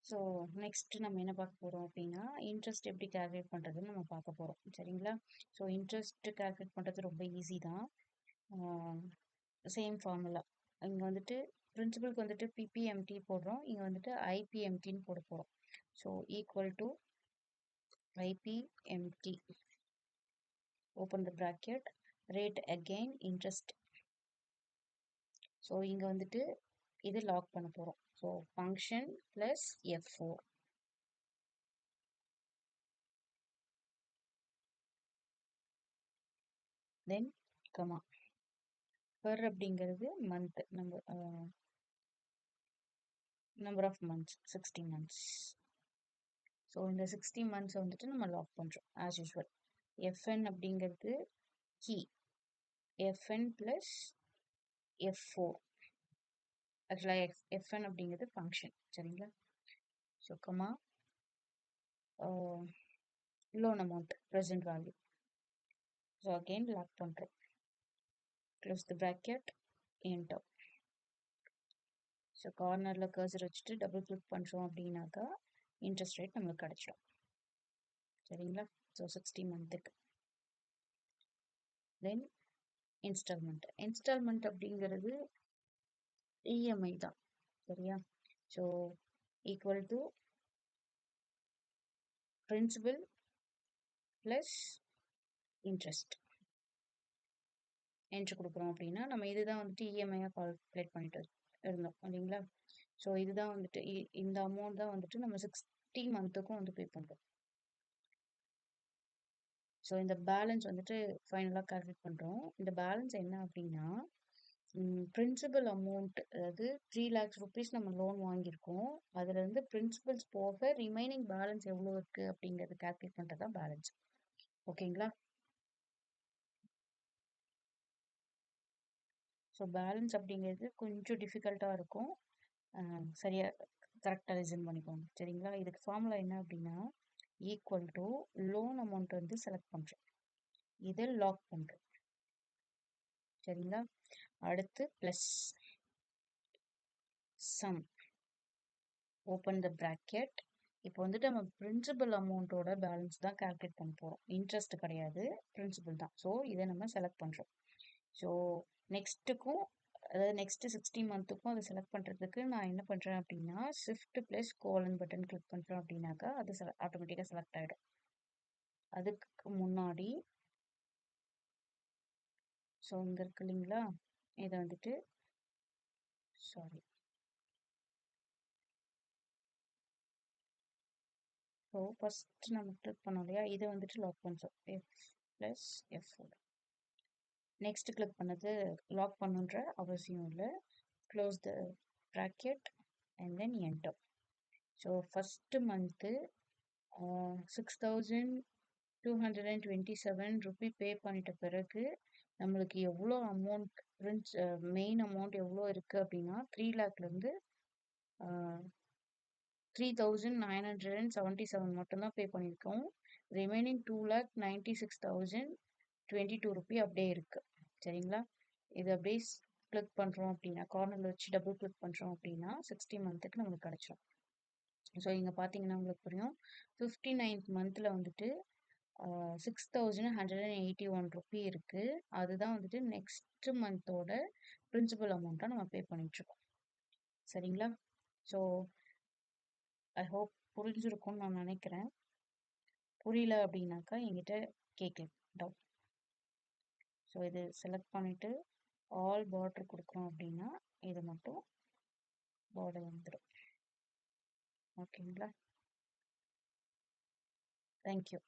So next நம்ம என்ன பார்க்க போகிறோம் அப்படின்னா இன்ட்ரெஸ்ட் எப்படி கால்குலேட் பண்ணுறதுன்னு நம்ம பார்க்க போகிறோம். சரிங்களா? ஸோ இன்ட்ரெஸ்ட் கால்குலேட் பண்ணுறது ரொம்ப ஈஸி தான். Same formula. இங்கே வந்துட்டு பிரின்சிபலுக்கு வந்துட்டு பிபிஎம்டி போடுறோம், இங்கே வந்துட்டு ஐபிஎம்டின்னு போட போகிறோம். So equal to IPMT, open the bracket, rate again interest. So இங்கே வந்துட்டு இது லாக் பண்ண போகிறோம். So function plus F4. Then comma per அப்படிங்கிறது month number of months 60 months. So இந்த 60 months வந்துட்டு நம்ம லாக் பண்ணுறோம் ஆஸ் யூஸ்வல். எஃப்என் அப்படிங்கிறது கீ, எஃப்என் ப்ளஸ் F4. ஆக்சுவலாக எஃப்என் அப்படிங்கிறது ஃபங்க்ஷன். சரிங்களா? So comma loan amount present value. So again lock பண்ணுறோம். Close the bracket, enter. So கார்னரில் கர்சர் வச்சுட்டு டபுள் கிளிக் பண்ணுறோம் அப்படின்னாக்கா இன்ட்ரெஸ்ட் ரேட் நம்மளுக்கு கிடைச்சிடும். சரிங்களா? ஸோ 60 மந்த்துக்கு. தென் இன்ஸ்டால்மெண்ட் அப்படிங்கிறது இஎம்ஐ தான். சரியா? So equal to principal plus interest என்று கொடுக்குறோம் அப்படின்னா நம்ம இதுதான் வந்துட்டு இஎம்ஐயாக கால்குலேட் பண்ணிட்டு இருந்தோம் இல்லைங்களா? ஸோ இதுதான் வந்துட்டு இந்த அமௌண்ட் தான் வந்துட்டு நம்ம 60 மந்த்துக்கும் வந்து பே பண்ணுறோம். ஸோ இந்த பேலன்ஸ் வந்துட்டு ஃபைனலாக கால்குலேட் பண்ணுறோம். இந்த பேலன்ஸ் என்ன அப்படின்னா பிரின்சிபல் அமௌண்ட், அதாவது 3 lakhs rupees நம்ம லோன் வாங்கியிருக்கோம், அதுலேருந்து பிரின்சிபல்ஸ் போக ரிமைனிங் பேலன்ஸ் எவ்வளோ இருக்குது அப்படிங்கிறது கால்குலேட் பண்ணுறது தான் பேலன்ஸ். ஓகேங்களா? ஸோ பேலன்ஸ் அப்படிங்கிறது கொஞ்சம் டிஃபிகல்ட்டாக இருக்கும். சரியாக கரெக்டாக ரிசன் பண்ணிக்கோங்க. சரிங்களா? இதுக்கு ஃபார்முலா என்ன அப்படின்னா ஈக்குவல் டு லோன் அமௌண்ட் வந்து செலக்ட் பண்ணுறோம், இதை லாக் பண்ணுறோம். சரிங்களா? அடுத்து plus sum, open the bracket. இப்போ வந்துட்டு நம்ம பிரின்சிபல் அமௌண்ட்டோட பேலன்ஸ் தான் கால்குலேட் பண்ண போகிறோம், இன்ட்ரெஸ்ட் கிடையாது, பிரின்சிபல் தான். ஸோ இதை நம்ம செலக்ட் பண்ணுறோம். ஸோ நெக்ஸ்ட்டுக்கும், அதாவது நெக்ஸ்ட்டு 60 மந்த்துக்கும் அதை செலக்ட் பண்ணுறதுக்கு நான் என்ன பண்ணுறேன் அப்படின்னா shift plus colon button click பண்ணுறோம் அப்படின்னாக்கா அது ஆட்டோமேட்டிக்காக செலக்ட் ஆகிடும். அதுக்கு முன்னாடி ஸோ இங்கே இருக்கு இல்லைங்களா, இதை வந்துட்டு சாரி, ஸோ ஃபஸ்ட் நம்ம கிளிக் பண்ணோம் இல்லையா, இதை வந்துட்டு லாக் பண்ணுறோம், F+F4. நெக்ஸ்ட் கிளிக் பண்ணது லாக் பண்ணுன்ற அவசியம் இல்லை. Close the bracket and then enter. So first month 6,227 rupee pay பண்ணிட்ட பிறகு நம்மளுக்கு எவ்வளோ அமௌண்ட் மெயின் அமௌண்ட் எவ்வளோ இருக்குது அப்படின்னா 3 lakhலேருந்து 3,977 மட்டும்தான் பே பண்ணியிருக்கோம். ரிமைனிங் 2,96,022 ரூபி அப்படியே இருக்குது. சரிங்களா? இது அப்படியே கிளிக் பண்ணுறோம் அப்படின்னா, கார்னரில் வச்சு டபுள் கிளிக் பண்ணுறோம் அப்படின்னா 60 மந்த்துக்கு நம்மளுக்கு கிடச்சிடும். ஸோ இங்கே பார்த்தீங்கன்னா உங்களுக்கு புரியும், 59th மந்தில் வந்துட்டு 6,181 ரூபி இருக்குது. அதுதான் வந்துட்டு நெக்ஸ்ட் மந்தோட பிரின்சிபல் அமௌண்ட்டாக நம்ம பே பண்ணிட்டுருக்கோம். சரிங்களா? ஸோ ஐ ஹோப் புரிஞ்சிருக்கும்னு நான் நினைக்கிறேன். புரியல அப்படின்னாக்கா என்கிட்ட கேட்கலாம் டவுட். ஸோ இது செலக்ட் பண்ணிவிட்டு ஆல் பார்டர் கொடுக்குறோம் அப்படின்னா இது மட்டும் பார்டர் வந்துடும். ஓகேங்களா? தேங்க்யூ.